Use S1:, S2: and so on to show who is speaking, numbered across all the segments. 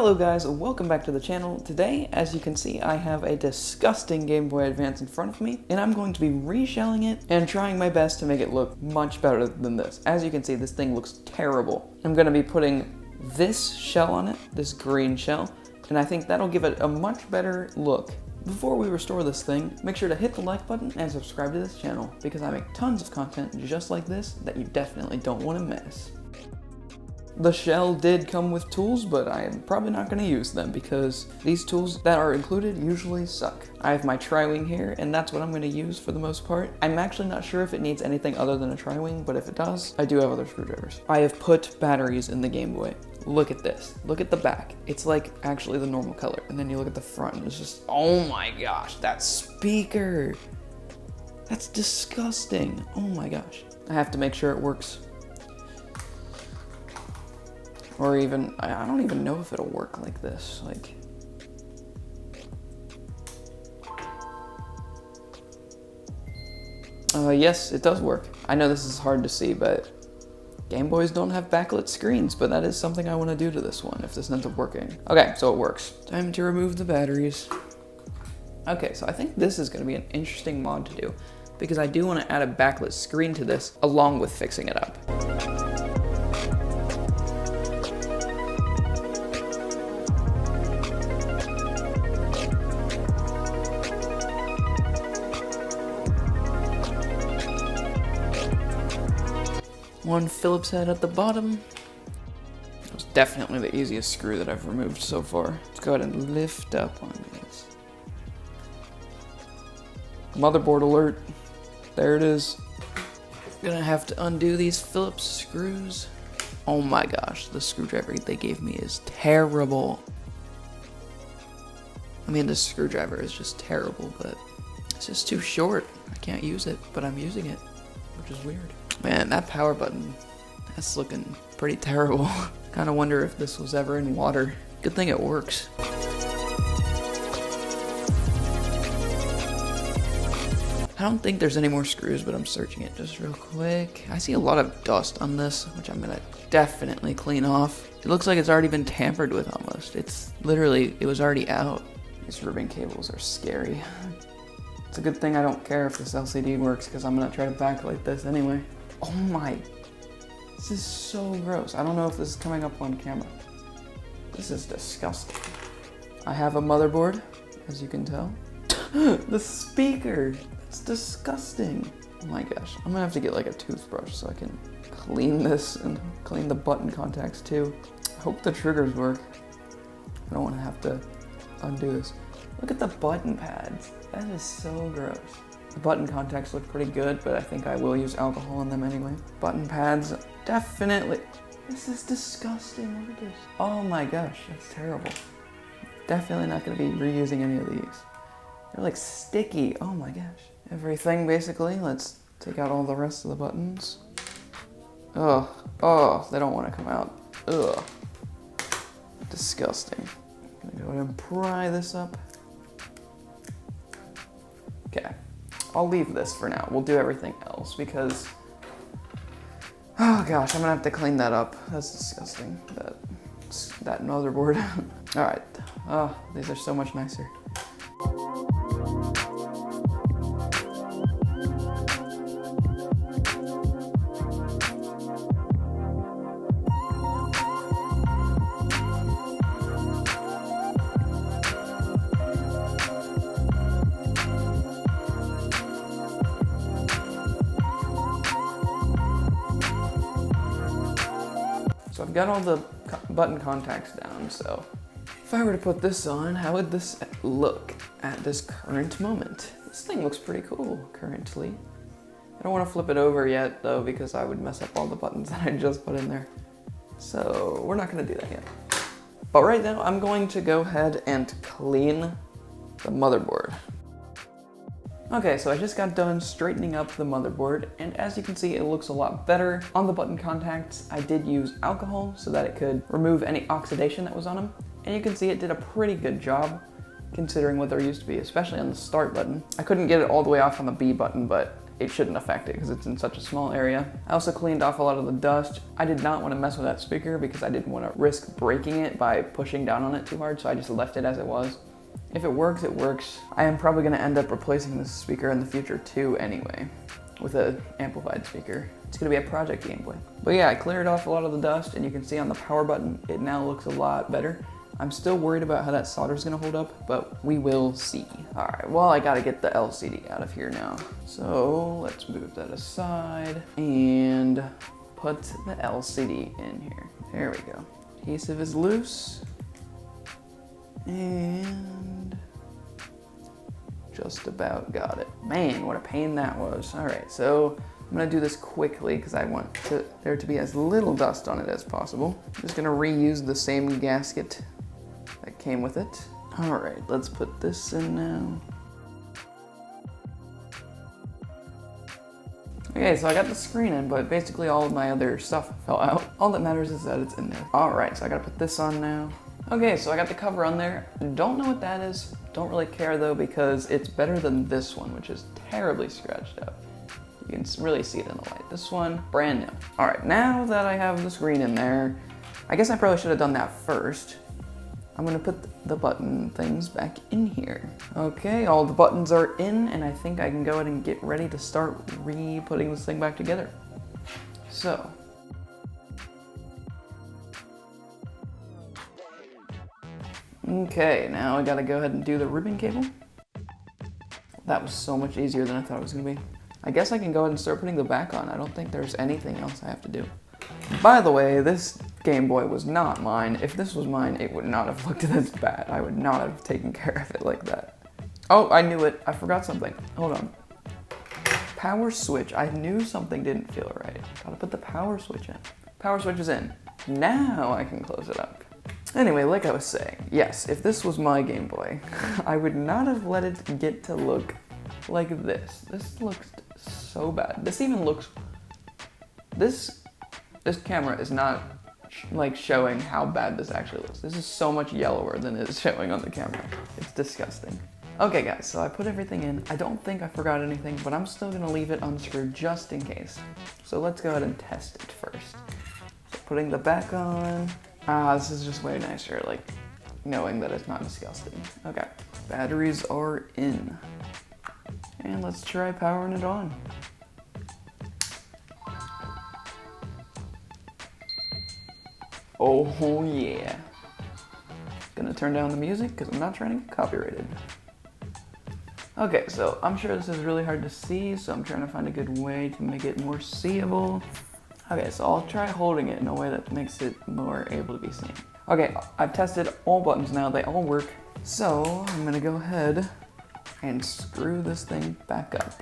S1: Hello guys, welcome back to the channel. Today, as you can see, I have a disgusting Game Boy Advance in front of me, and I'm going to be reshelling it and trying my best to make it look much better than this. As you can see, this thing looks terrible. I'm going to be putting this shell on it, this green shell, and I think that'll give it a much better look. Before we restore this thing, make sure to hit the like button and subscribe to this channel, because I make tons of content just like this that you definitely don't want to miss. The shell did come with tools, but I am probably not going to use them because these tools that are included usually suck. I have my tri-wing here, and that's what I'm going to use for the most part. I'm actually not sure if it needs anything other than a tri-wing, but if it does, I do have other screwdrivers. I have put batteries in the Game Boy. Look at this. Look at the back. It's like actually the normal color, and then you look at the front, and it's just, oh my gosh, that speaker. That's disgusting. Oh my gosh. I have to make sure it works. Or even, I don't even know if it'll work like this. Like, yes, it does work. I know this is hard to see, but Game Boys don't have backlit screens, but that is something I want to do to this one if this ends up working. Okay, so it works. Time to remove the batteries. Okay, so I think this is going to be an interesting mod to do, because I do want to add a backlit screen to this along with fixing it up. One Phillips head at the bottom. That was definitely the easiest screw that I've removed so far. Let's go ahead and lift up on this. Motherboard alert. There it is. Gonna have to undo these Phillips screws. Oh my gosh, the screwdriver they gave me is terrible. I mean, this screwdriver is just terrible, but it's just too short. I can't use it, but I'm using it, which is weird. Man, that power button, that's looking pretty terrible. Kind of wonder if this was ever in water. Good thing it works. I don't think there's any more screws, but I'm searching it just real quick. I see a lot of dust on this, which I'm gonna definitely clean off. It looks like it's already been tampered with almost. It's literally, it was already out. These ribbon cables are scary. It's a good thing I don't care if this LCD works, because I'm gonna try to backlight this anyway. Oh my, this is so gross. I don't know if this is coming up on camera. This is disgusting. I have a motherboard, as you can tell. The speaker, it's disgusting. Oh my gosh, I'm gonna have to get like a toothbrush so I can clean this and clean the button contacts too. I hope the triggers work. I don't wanna have to undo this. Look at the button pads. That is so gross. The button contacts look pretty good, but I think I will use alcohol in them anyway. Button pads, definitely. This is disgusting. Look at this. Oh my gosh, that's terrible. Definitely not going to be reusing any of these. They're like sticky. Oh my gosh. Everything basically. Let's take out all the rest of the buttons. Oh, they don't want to come out. Ugh. Disgusting. I'm gonna go ahead and pry this up. Okay. I'll leave this for now. We'll do everything else because, oh gosh, I'm gonna have to clean that up. That's disgusting, that motherboard. All right, oh, these are so much nicer. So I've got all the button contacts down, so if I were to put this on, how would this look at this current moment? This thing looks pretty cool currently. I don't want to flip it over yet though, because I would mess up all the buttons that I just put in there. So we're not going to do that yet. But right now I'm going to go ahead and clean the motherboard. Okay, so I just got done straightening up the motherboard, and as you can see, it looks a lot better. On the button contacts, I did use alcohol so that it could remove any oxidation that was on them, and you can see it did a pretty good job considering what there used to be, especially on the start button. I couldn't get it all the way off on the B button, but it shouldn't affect it because it's in such a small area. I also cleaned off a lot of the dust. I did not want to mess with that speaker because I didn't want to risk breaking it by pushing down on it too hard, so I just left it as it was. If it works, it works. I am probably going to end up replacing this speaker in the future too anyway, with an amplified speaker. It's going to be a project Game Boy. But yeah, I cleared off a lot of the dust, and you can see on the power button, it now looks a lot better. I'm still worried about how that solder is going to hold up, but we will see. All right, well, I got to get the LCD out of here now. So let's move that aside and put the LCD in here. There we go. Adhesive is loose. And just about got it. Man, what a pain that was. All right, so I'm gonna do this quickly because I want there to be as little dust on it as possible. I'm just gonna reuse the same gasket that came with it. All right, let's put this in now. Okay, so I got the screen in, but basically all of my other stuff fell out. All that matters is that it's in there. All right, so I gotta put this on now. Okay, so I got the cover on there. Don't know what that is. Don't really care though because it's better than this one, which is terribly scratched up. You can really see it in the light. This one, brand new. All right, now that I have the screen in there, I guess I probably should have done that first. I'm gonna put the button things back in here. Okay, all the buttons are in, and I think I can go ahead and get ready to start re-putting this thing back together. So. Okay, now I gotta go ahead and do the ribbon cable. That was so much easier than I thought it was gonna be. I guess I can go ahead and start putting the back on. I don't think there's anything else I have to do. By the way, this Game Boy was not mine. If this was mine, it would not have looked this bad. I would not have taken care of it like that. Oh, I knew it. I forgot something. Hold on. Power switch. I knew something didn't feel right. Gotta put the power switch in. Power switch is in. Now I can close it up. Anyway, like I was saying, yes, if this was my Game Boy, I would not have let it get to look like this. This looks so bad. This even looks, this camera is not like showing how bad this actually looks. This is so much yellower than it is showing on the camera. It's disgusting. Okay guys, so I put everything in. I don't think I forgot anything, but I'm still gonna leave it unscrewed just in case. So let's go ahead and test it first. So putting the back on. This is just way nicer, like knowing that it's not disgusting. Okay, batteries are in. And let's try powering it on. Oh yeah. Gonna turn down the music because I'm not trying to get copyrighted. Okay, so I'm sure this is really hard to see, so I'm trying to find a good way to make it more seeable. Okay, so I'll try holding it in a way that makes it more able to be seen. Okay, I've tested all buttons now, they all work. So I'm gonna go ahead and screw this thing back up.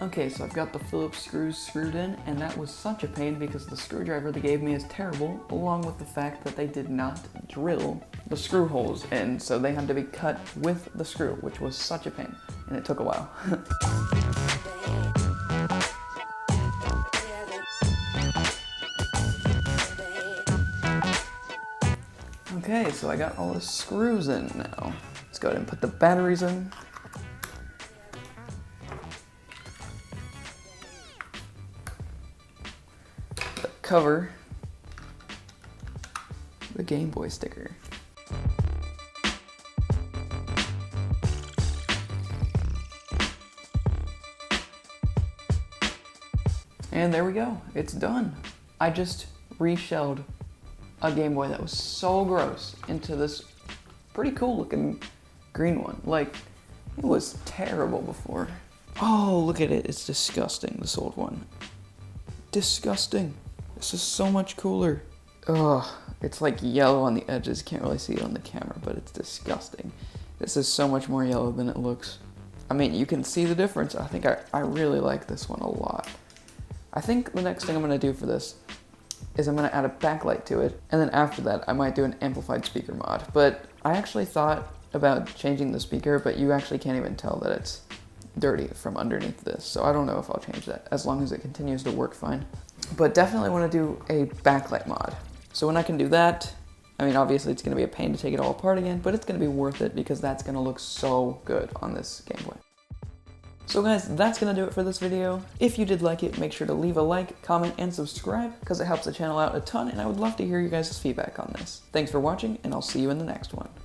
S1: Okay, so I've got the Phillips screws screwed in, and that was such a pain because the screwdriver they gave me is terrible, along with the fact that they did not drill the screw holes in, so they had to be cut with the screw, which was such a pain, and it took a while. Okay, so I got all the screws in now. Let's go ahead and put the batteries in. The cover. The Game Boy sticker. And there we go, it's done. I just reshelled a Game Boy that was so gross into this pretty cool looking green one. Like, it was terrible before. Oh, look at it, it's disgusting, this old one. Disgusting. This is so much cooler. Ugh, it's like yellow on the edges. Can't really see it on the camera, but it's disgusting. This is so much more yellow than it looks. I mean, you can see the difference. I think I really like this one a lot. I think the next thing I'm gonna do for this is I'm gonna add a backlight to it, and then after that, I might do an amplified speaker mod. But I actually thought about changing the speaker, but you actually can't even tell that it's dirty from underneath this, so I don't know if I'll change that, as long as it continues to work fine. But definitely wanna do a backlight mod. So when I can do that, I mean, obviously it's gonna be a pain to take it all apart again, but it's gonna be worth it because that's gonna look so good on this Game Boy. So guys, that's gonna do it for this video. If you did like it, make sure to leave a like, comment, and subscribe, because it helps the channel out a ton, and I would love to hear you guys' feedback on this. Thanks for watching, and I'll see you in the next one.